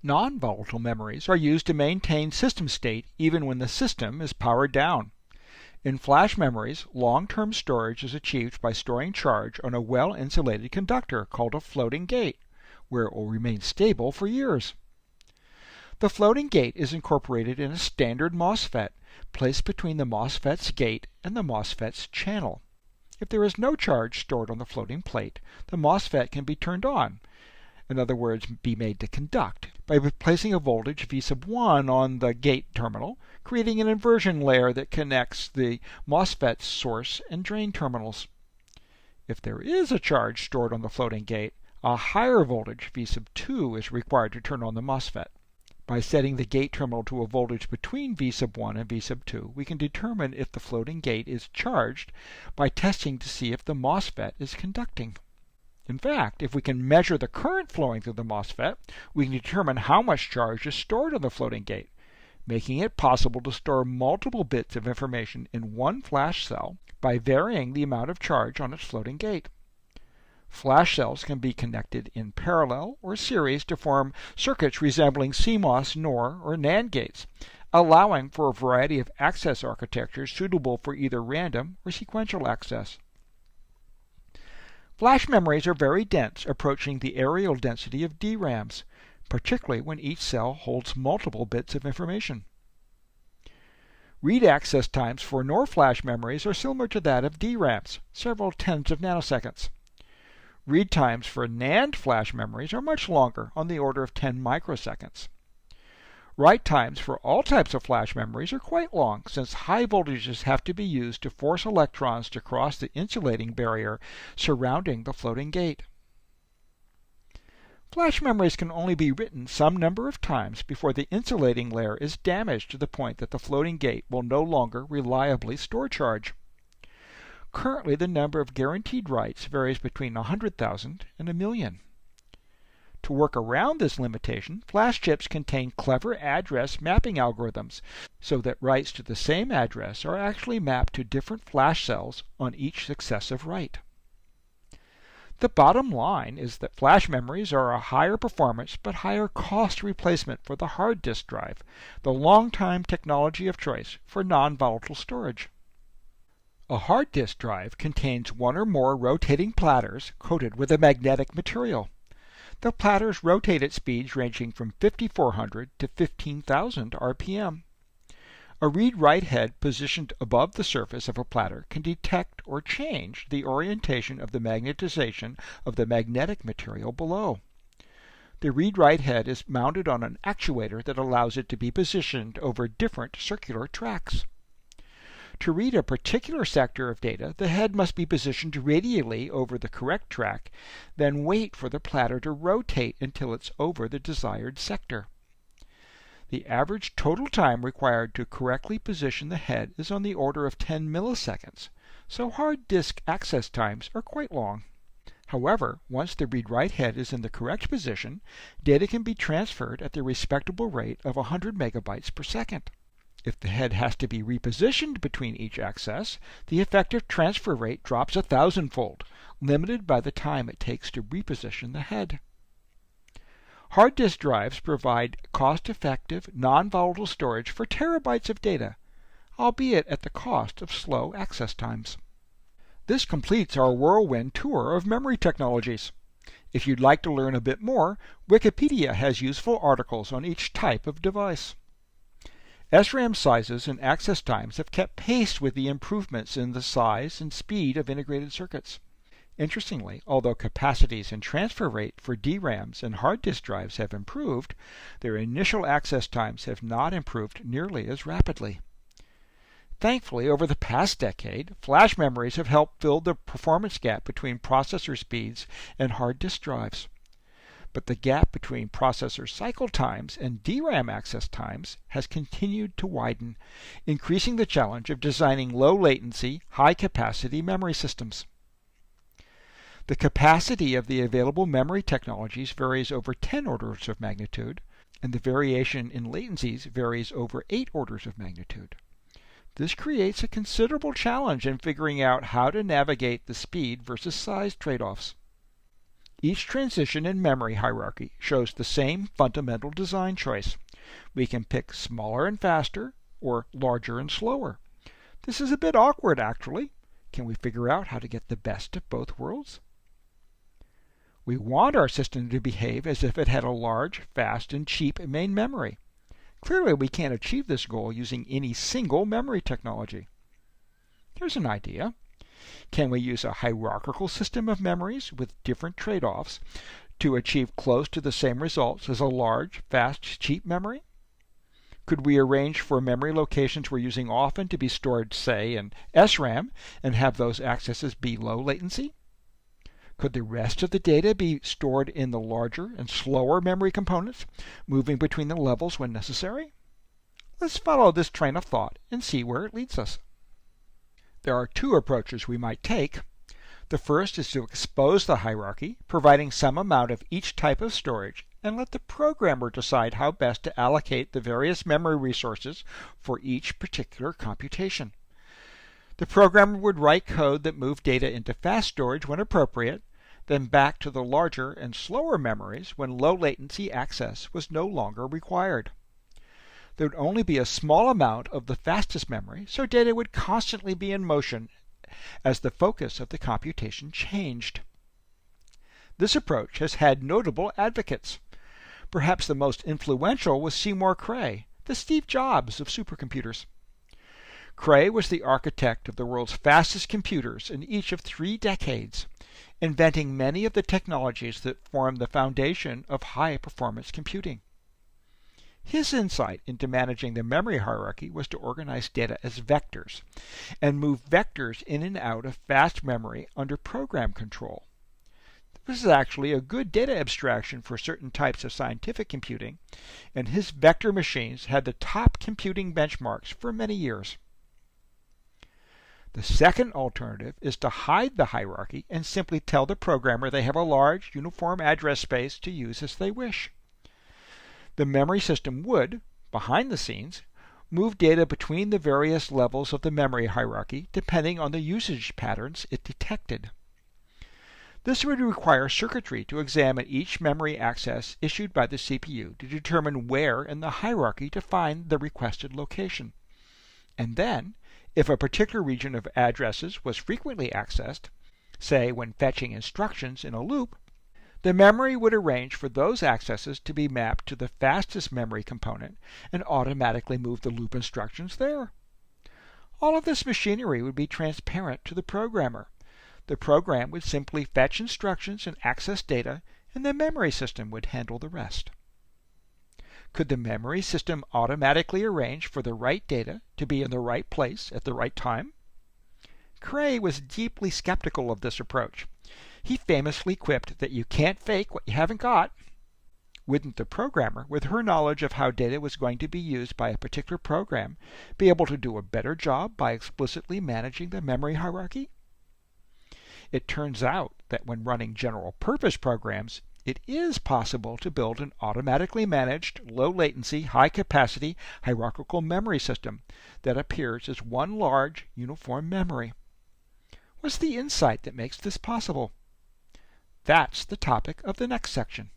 Non-volatile memories are used to maintain system state even when the system is powered down. In flash memories, long-term storage is achieved by storing charge on a well-insulated conductor called a floating gate, where it will remain stable for years. The floating gate is incorporated in a standard MOSFET, placed between the MOSFET's gate and the MOSFET's channel. If there is no charge stored on the floating plate, the MOSFET can be turned on, in other words, be made to conduct, by placing a voltage V1 on the gate terminal, creating an inversion layer that connects the MOSFET's source and drain terminals. If there is a charge stored on the floating gate, a higher voltage V2 is required to turn on the MOSFET. By setting the gate terminal to a voltage between V1 and V2, we can determine if the floating gate is charged by testing to see if the MOSFET is conducting. In fact, if we can measure the current flowing through the MOSFET, we can determine how much charge is stored on the floating gate, making it possible to store multiple bits of information in one flash cell by varying the amount of charge on its floating gate. Flash cells can be connected in parallel or series to form circuits resembling CMOS, NOR, or NAND gates, allowing for a variety of access architectures suitable for either random or sequential access. Flash memories are very dense, approaching the areal density of DRAMs, particularly when each cell holds multiple bits of information. Read access times for NOR flash memories are similar to that of DRAMs, several tens of nanoseconds. Read times for NAND flash memories are much longer, on the order of 10 microseconds. Write times for all types of flash memories are quite long, since high voltages have to be used to force electrons to cross the insulating barrier surrounding the floating gate. Flash memories can only be written some number of times before the insulating layer is damaged to the point that the floating gate will no longer reliably store charge. Currently, the number of guaranteed writes varies between 100,000 and 1,000,000. To work around this limitation, flash chips contain clever address mapping algorithms so that writes to the same address are actually mapped to different flash cells on each successive write. The bottom line is that flash memories are a higher performance but higher cost replacement for the hard disk drive, the long-time technology of choice for non-volatile storage. A hard disk drive contains one or more rotating platters coated with a magnetic material. The platters rotate at speeds ranging from 5,400 to 15,000 RPM. A read-write head positioned above the surface of a platter can detect or change the orientation of the magnetization of the magnetic material below. The read-write head is mounted on an actuator that allows it to be positioned over different circular tracks. To read a particular sector of data, the head must be positioned radially over the correct track, then wait for the platter to rotate until it's over the desired sector. The average total time required to correctly position the head is on the order of 10 milliseconds, so hard disk access times are quite long. However, once the read-write head is in the correct position, data can be transferred at the respectable rate of 100 megabytes per second. If the head has to be repositioned between each access, the effective transfer rate drops 1,000-fold, limited by the time it takes to reposition the head. Hard disk drives provide cost-effective, non-volatile storage for terabytes of data, albeit at the cost of slow access times. This completes our whirlwind tour of memory technologies. If you'd like to learn a bit more, Wikipedia has useful articles on each type of device. SRAM sizes and access times have kept pace with the improvements in the size and speed of integrated circuits. Interestingly, although capacities and transfer rate for DRAMs and hard disk drives have improved, their initial access times have not improved nearly as rapidly. Thankfully, over the past decade, flash memories have helped fill the performance gap between processor speeds and hard disk drives. But the gap between processor cycle times and DRAM access times has continued to widen, increasing the challenge of designing low-latency, high-capacity memory systems. The capacity of the available memory technologies varies over 10 orders of magnitude, and the variation in latencies varies over 8 orders of magnitude. This creates a considerable challenge in figuring out how to navigate the speed versus size trade-offs. Each transition in memory hierarchy shows the same fundamental design choice. We can pick smaller and faster, or larger and slower. This is a bit awkward, actually. Can we figure out how to get the best of both worlds? We want our system to behave as if it had a large, fast, and cheap main memory. Clearly, we can't achieve this goal using any single memory technology. Here's an idea. Can we use a hierarchical system of memories with different trade-offs to achieve close to the same results as a large, fast, cheap memory? Could we arrange for memory locations we're using often to be stored, say, in SRAM and have those accesses be low latency? Could the rest of the data be stored in the larger and slower memory components, moving between the levels when necessary? Let's follow this train of thought and see where it leads us. There are two approaches we might take. The first is to expose the hierarchy, providing some amount of each type of storage, and let the programmer decide how best to allocate the various memory resources for each particular computation. The programmer would write code that moved data into fast storage when appropriate, then back to the larger and slower memories when low latency access was no longer required. There would only be a small amount of the fastest memory, so data would constantly be in motion as the focus of the computation changed. This approach has had notable advocates. Perhaps the most influential was Seymour Cray, the Steve Jobs of supercomputers. Cray was the architect of the world's fastest computers in each of 3 decades, inventing many of the technologies that form the foundation of high-performance computing. His insight into managing the memory hierarchy was to organize data as vectors and move vectors in and out of fast memory under program control. This is actually a good data abstraction for certain types of scientific computing, and his vector machines had the top computing benchmarks for many years. The second alternative is to hide the hierarchy and simply tell the programmer they have a large, uniform address space to use as they wish. The memory system would, behind the scenes, move data between the various levels of the memory hierarchy depending on the usage patterns it detected. This would require circuitry to examine each memory access issued by the CPU to determine where in the hierarchy to find the requested location. And then, if a particular region of addresses was frequently accessed, say when fetching instructions in a loop, the memory would arrange for those accesses to be mapped to the fastest memory component and automatically move the loop instructions there. All of this machinery would be transparent to the programmer. The program would simply fetch instructions and access data, and the memory system would handle the rest. Could the memory system automatically arrange for the right data to be in the right place at the right time? Cray was deeply skeptical of this approach. He famously quipped that you can't fake what you haven't got. Wouldn't the programmer, with her knowledge of how data was going to be used by a particular program, be able to do a better job by explicitly managing the memory hierarchy? It turns out that when running general-purpose programs, it is possible to build an automatically managed, low-latency, high-capacity hierarchical memory system that appears as one large, uniform memory. What's the insight that makes this possible? That's the topic of the next section.